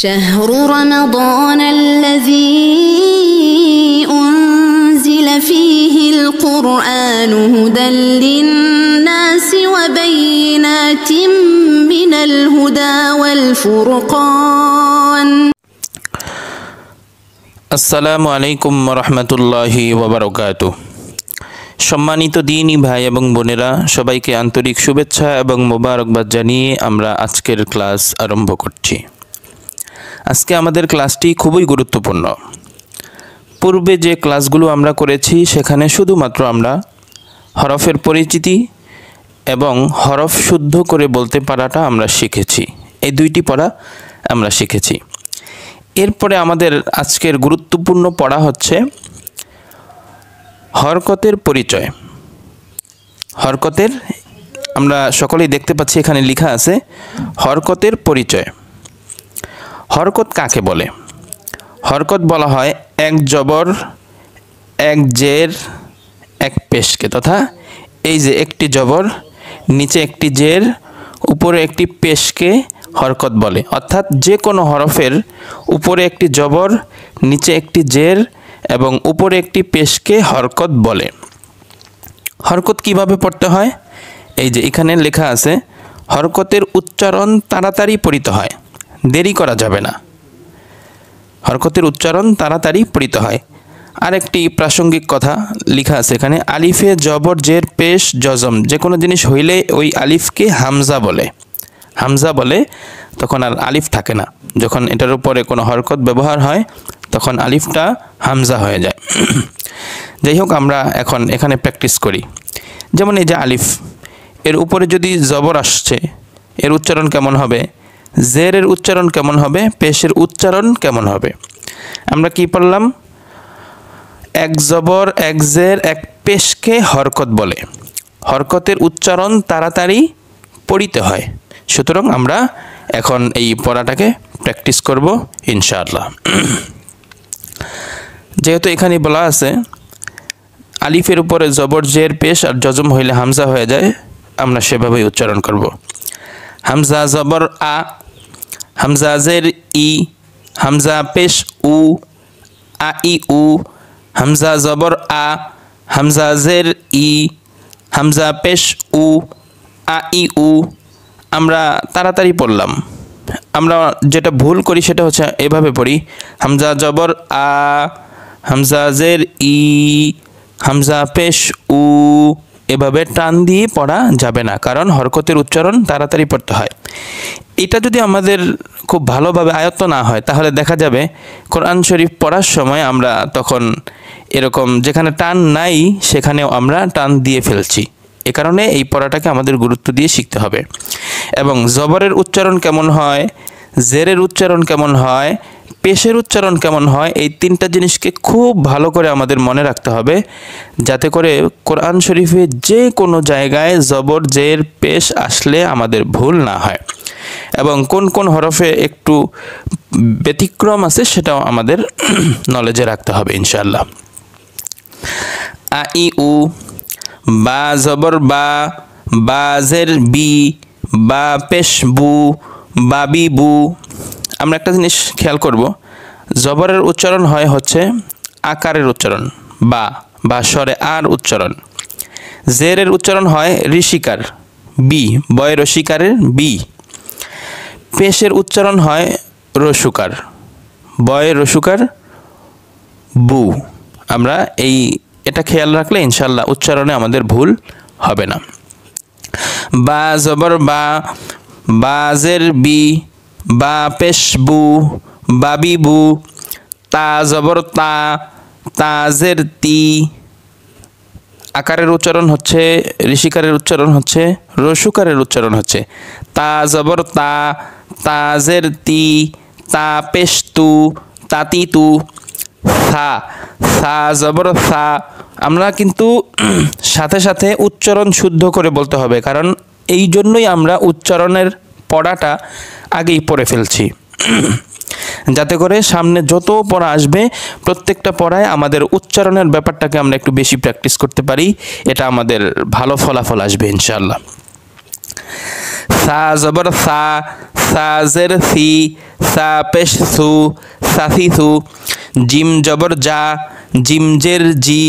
شهر رمضان الذي أنزل فيه القرآن هدى للناس وبينات من الهدى والفرقان আসসালামু আলাইকুম রাহমাতুল্লাহি ওয়া বারাকাতুহু। সম্মানিত দিনী ভাই এবং বোনেরা, সবাইকে আন্তরিক শুভেচ্ছা এবং মোবারকবাদ জানিয়ে আমরা আজকের ক্লাস আরম্ভ করছি। আজকে আমাদের ক্লাসটি খুবই গুরুত্বপূর্ণ। পূর্বে যে ক্লাসগুলো আমরা করেছি সেখানে শুধুমাত্র আমরা হরফের পরিচিতি এবং হরফ শুদ্ধ করে বলতে পারাটা আমরা শিখেছি। এই দুইটি পড়া আমরা শিখেছি। এরপরে আমাদের আজকের গুরুত্বপূর্ণ পড়া হচ্ছে হরকতের পরিচয়। হরকতের আমরা সকলেই দেখতে পাচ্ছি এখানে লেখা আছে হরকতের পরিচয়। হরকত কাকে বলে? হরকত বলা হয় এক জবর, এক জের, এক পেশকে, তথা এই যে একটি জবর, নিচে একটি জের, উপরে একটি পেশকে হরকত বলে। অর্থাৎ যে কোনো হরফের উপরে একটি জবর, নিচে একটি জের এবং উপরে একটি পেশকে হরকত বলে। হরকত কিভাবে পড়তে হয়? এই যে এখানে লেখা আছে হরকতের উচ্চারণ তাড়াতাড়ি পড়িতে হয়, দেরি করা যাবে না। হরকতের উচ্চারণ তাড়াতাড়ি পড়িতে হয়। আরেকটি প্রাসঙ্গিক কথা লেখা আছে এখানে, আলিফে জবর জের পেশ জজম যে কোনো জিনিস হইলে ওই আলিফকে হামজা বলে। হামজা বলে তখন আর আলিফ থাকে না। যখন এটার উপরে কোনো হরকত ব্যবহার হয় তখন আলিফটা হামজা হয়ে যায়। যাই হোক, আমরা এখন এখানে প্র্যাকটিস করি। যেমন এই যে আলিফ, এর উপরে যদি জবর আসছে এর উচ্চারণ কেমন হবে, জেরের উচ্চারণ কেমন হবে, পেশের উচ্চারণ কেমন হবে। আমরা কি পড়লাম? এক জবর, এক জের, এক পেশকে হরকত বলে। হরকতের উচ্চারণ তাড়াতাড়ি পড়িতে হয়। সুতরাং আমরা এখন এই পড়াটাকে প্র্যাকটিস করব ইনশাআল্লাহ। যেহেতু এখানে বলা আছে আলিফের উপরে জবর জের পেশ আর জজম হইলে হামজা হয়ে যায়, আমরা সেভাবেই উচ্চারণ করব। হামজা জবর আ, হামজা জের ই, হামজা পেশ উ, আ ই উ, হামজা জবর আ, হামজা জের ই, হামজা পেশ উ, আ ই উ। আমরা তাড়াতাড়ি পড়লাম। আমরা যেটা ভুল করি সেটা হচ্ছে এভাবে পড়ি, হামজা জবর আ, হামজা জের ই, হামজা পেশ উ। এভাবে টান দিয়ে পড়া যাবে না, কারণ হরকতের উচ্চারণ তাড়াতাড়ি পড়তে হয়। এটা যদি আমাদের খুব ভালোভাবে আয়ত্ত না হয় তাহলে দেখা যাবে কোরআন শরীফ পড়ার সময় আমরা তখন এরকম যেখানে টান নাই সেখানেও আমরা টান দিয়ে ফেলছি। এ কারণে এই পড়াটাকে আমাদের গুরুত্ব দিয়ে শিখতে হবে। এবং জবরের উচ্চারণ কেমন হয়, জেরের উচ্চারণ কেমন হয়, পেশের উচ্চারণ কেমন হয়, এই তিনটা জিনিসকে খুব ভালো করে আমাদের মনে রাখতে হবে, যাতে করে কোরআন শরীফে যে কোনো জায়গায় জবর জের পেশ আসলে আমাদের ভুল না হয়। এবং কোন কোন হরফে একটু ব্যতিক্রম আছে সেটাও আমাদের নলেজে রাখতে হবে ইনশাআল্লাহ। আ ই উ, বা জবর বা, বা জের বি, বা পেশ বু, বাবি বু। আমরা একটা জিনিস খেয়াল করব, জবরের উচ্চারণ হয় হচ্ছে আকারের উচ্চারণ, বা বা স্বরে আর উচ্চারণ। জেরের উচ্চারণ হয় ঋষিকার বি, বয় রসিকারের বি। পেশের উচ্চারণ হয় রসুকার, বয় রসুকার বু। আমরা এটা খেয়াল রাখলে ইনশাল্লাহ উচ্চারণে আমাদের ভুল হবে না। বা জবর বা, বা জের বি, বা পেশ বু, বাবি বু। তা জবর তা, তা জের তি। আকারের উচ্চারণ হচ্ছে ঋষিকারের উচ্চারণ হচ্ছে রসুকারের উচ্চারণ হচ্ছে তা জবর তা, তা জের তি, তা পেশ তু, তাতি তু। সা, সা জবর সা। আমরা কিন্তু সাথে সাথে উচ্চারণ শুদ্ধ করে বলতে হবে, কারণ এই জন্যই আমরা উচ্চারণের পড়াটা আগেই পড়ে ফেলছি, যাতে করে সামনে যত পড়া আসবে প্রত্যেকটা পড়ায় আমাদের উচ্চারণের ব্যাপারটাকে আমরা একটু বেশি প্র্যাকটিস করতে পারি। এটা আমাদের ভালো ফলাফল আসবে ইনশাআল্লাহ। সা জবর সা, সা জের সি, সা পেশ সু, সাসি সু। জিম জবর জা, জিম জের জি,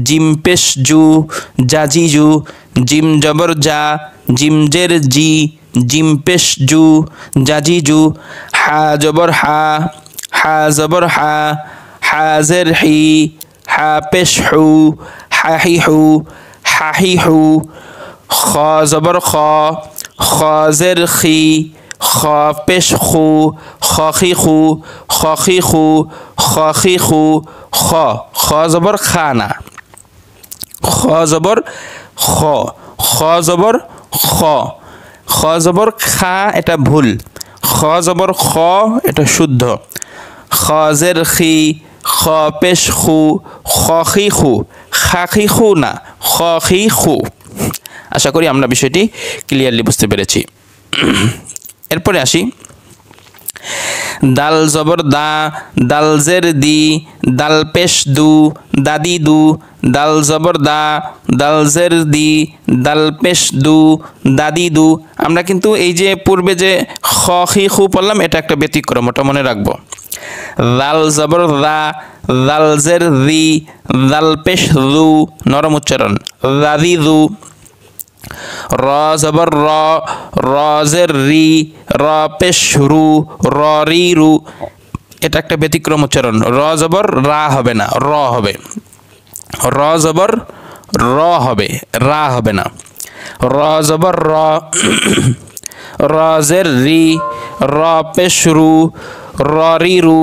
জিম পেশ জু, জাজি জু। জিম জবর জা, জিম জের জি, জিম পেশ জু, জাজি জু। হা জবর হা, হা জবর হা, হা জের হি, হা পেশ হু, হাহি হু, হাহি হু। খ জবর খ, খ জের খি, খ পেশ খু, খি খু, খি খু, খি খু। খ, খ জবর খানা, খ জবর খ, খ জবর খ, খ জবর খা এটা ভুল, খ জবর খ এটা শুদ্ধ। খ জের খি, খ পেশ খু, খি খু, খি খু না, খি খু। আশা করি আমরা বিষয়টি ক্লিয়ারলি বুঝতে পেরেছি। এরপরে আসি দাল জবর দা, দাল জের দি, দাল পেশ দু, দাদি দু। দাল জবর দা, দাল জের দি, দাল পেশ দু, দাদি দু। আমরা কিন্তু এই যে পূর্বে যে খ খি খু পড়লাম এটা একটা ব্যতিক্রম, ওটা মনে রাখবো। দাল জবর দা, দাল জের দি, দাল পেশ দু, নরম উচ্চারণ, দাদি দু। র জবর র, র জের রি, র পেশ রু, র রি রু। এটা একটা ব্যতিক্রম উচ্চারণ, র জবর রা হবে না, র হবে। র জবর র হবে, রা হবে না। র জবর র, র জের রি, র পেশ রু, র রি রু।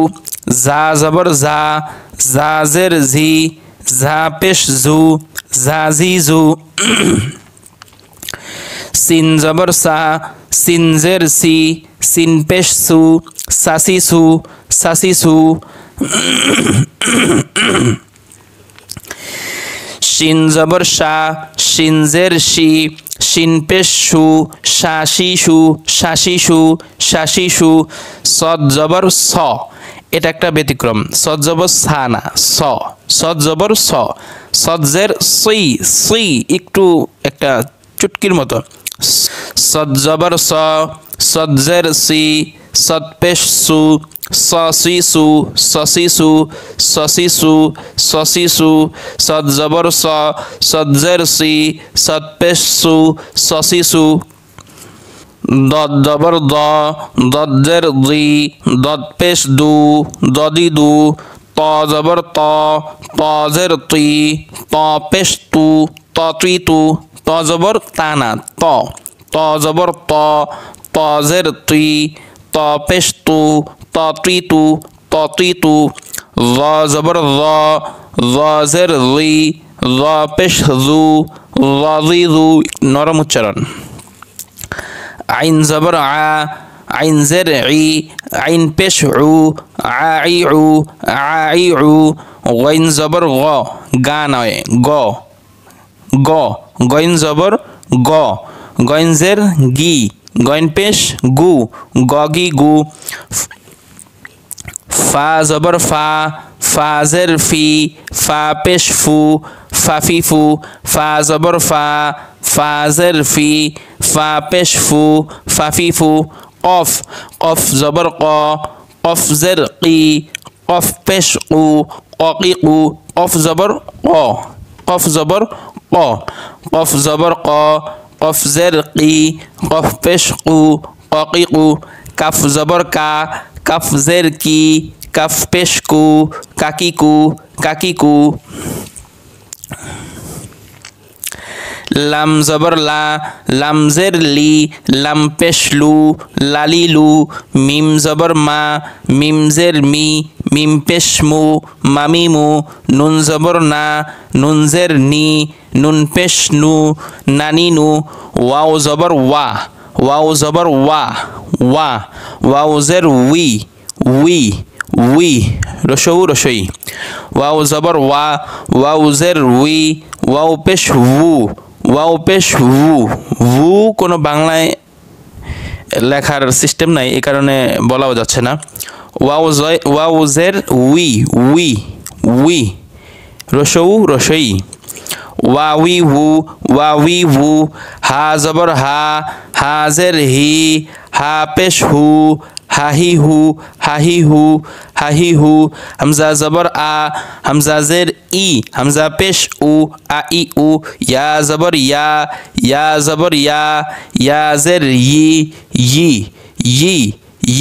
জা জবর জা, জা জের জি, জা পেশ জু, জা জি জু। সিন জবর সা, সিন জের সি, সিন পেশ সু, সাসি সু, সাসি সু। শিন জবর শা, শিন জের শি, শিন পেশ সু, শাসি সু, শাসি সু, শাসি সু। সদ জবর স, এটা একটা ব্যতিক্রম, সদ জবর সা না, স, সদ জবর স। সদ জের সই, সই একটু একটা চুটকির মতো। সদ জবর স, সদ জের সি, সদ পেশ সু, সসি সু, সসি সু, সসি সু, সসি সু। সদ জবর স, সদ জের সি, সদ পেশ সু, সসি সু। দদ জবর দ, দদ জের দি, দদ পেশ দু, দদি দু। ত জবর ত, ত জের তি, ত পেশ তু, তুই তু। ত জবর তা না, ত, ত জবর ত, ত জের তুই, ত পেশ তু, তুই তু, তুই তু। জ জবর জ, জ জের জি, জ পেশ জু, জি জু, নরম উচ্চারণ। আইন জবর আ, আইন জের ই, আইন পেশ উ, আই উ, আই উ। গইন জবর গ, গা নয় গ, গ, গইন জবর গ, গইন জের গি, গইন পেশ গু, গি গু। ফা জবর ফা, ফা জের ফি, ফা পেশ ফু, ফাফি ফু। ফা জবর ফা, ফা জের ফি, ফা পেশ ফু, ফাফি ফু। কফ, কফ জবর ক, কফ জের কি, কফ পেশ কু, কি কু। কফ জবর ক, কফ জবর ক, কফ জবর ক, কফ জের কি, কফ পেশ কু, কি কু। কাফ জবর কা, কাফ জের কি, কাফ পেশ কু, কাকি কু, কাকি কু। লাম জবর লা, লাম জের লি, লাম পেশ লু, লালি লু। মিম জবর মা, মিম জের মি, মিম পেশ মু, মামি মু। নুন জবর না, নুন জের নি, নুন পেশ নু, নানি নু। ওয়াও জবর ওয়া, ওয়াও জবর ওয়া, ওয়া। ওয়াও জের উই, উই, উই, রসৌ রসই। ওয়াও জবর ওয়া, ওয়াও জের উই, ওয়াও পেশ উ, ওয়াও পেশ উ। উ কোনো বাংলায় লেখার সিস্টেম নাই, এই কারণে বলাও যাচ্ছে না। ওয়াও জের উই, উই, উই, রসৌ রসই। ওয়াউই হু ওয়াউই হু হা জবর হা হাজের হি হা পেশ হু হাহি হু হাহি হু হাহি হু হামজা জবর আ হামজা জের ই হামজা পেশ উ আ ই উ ইয়া জবর ইয়া জবর ইয়া জের ই ই ই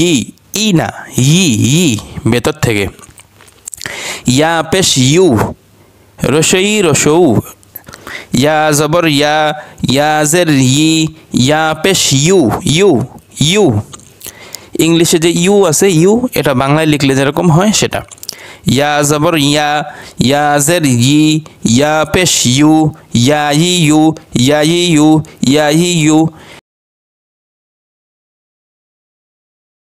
ই ই না ই ভেতর থেকে ইয়া পেশ ইউ রসই রসৌ ইয়া জবর ইয়া জের ইয়া পেশ ইউ ইংলিশে যে ইউ আছে ইউ এটা বাংলায় লিখলে যেরকম হয় সেটা ইয়া জবর ইয়া জের ইয়া পেশ ইউ ইয়া ইউ